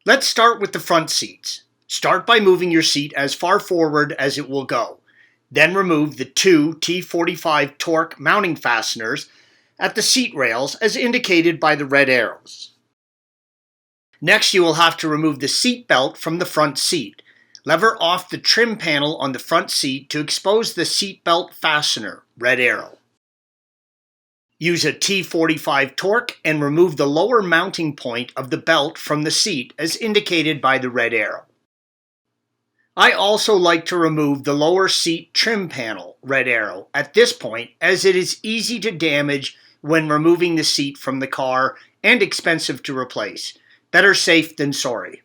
Let's start with the front seats. Start by moving your seat as far forward as it will go. Then remove the two T45 Torx mounting fasteners at the seat rails as indicated by the red arrows. Next, you will have to remove the seat belt from the front seat. Lever off the trim panel on the front seat to expose the seat belt fastener, red arrow. Use a T45 Torx and remove the lower mounting point of the belt from the seat as indicated by the red arrow. I also like to remove the lower seat trim panel, red arrow, at this point as it is easy to damage when removing the seat from the car and expensive to replace. Better safe than sorry.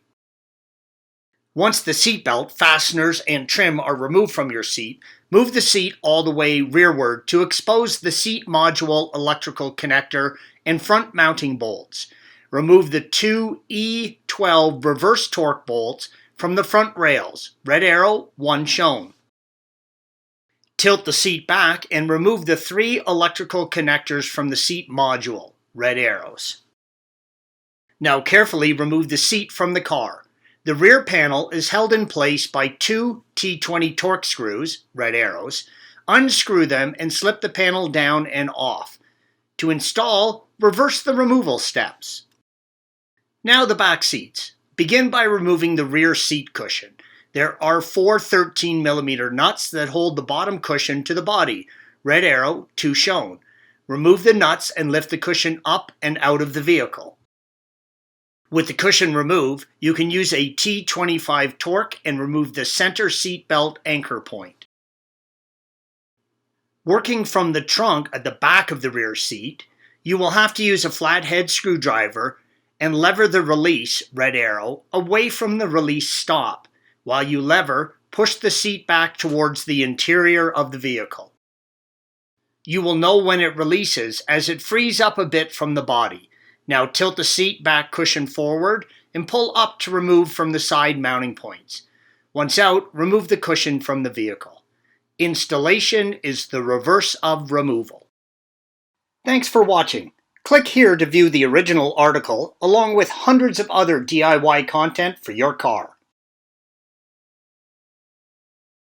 Once the seat belt, fasteners, and trim are removed from your seat, move the seat all the way rearward to expose the seat module electrical connector and front mounting bolts. Remove the two E12 Reverse Torx bolts from the front rails, red arrow, one shown. Tilt the seat back and remove the three electrical connectors from the seat module, red arrows. Now carefully remove the seat from the car. The rear panel is held in place by two T20 Torx screws, red arrows. Unscrew them and slip the panel down and off. To install, reverse the removal steps. Now the back seats. Begin by removing the rear seat cushion. There are four 13mm nuts that hold the bottom cushion to the body, red arrow, two shown. Remove the nuts and lift the cushion up and out of the vehicle. With the cushion removed, you can use a T45 Torx and remove the center seat belt anchor point. Working from the trunk at the back of the rear seat, you will have to use a flathead screwdriver and lever the release, red arrow, away from the release stop. While you lever, push the seat back towards the interior of the vehicle. You will know when it releases as it frees up a bit from the body. Now tilt the seat back cushion forward and pull up to remove from the side mounting points. Once out, remove the cushion from the vehicle. Installation is the reverse of removal. Thanks for watching. Click here to view the original article along with hundreds of other DIY content for your car.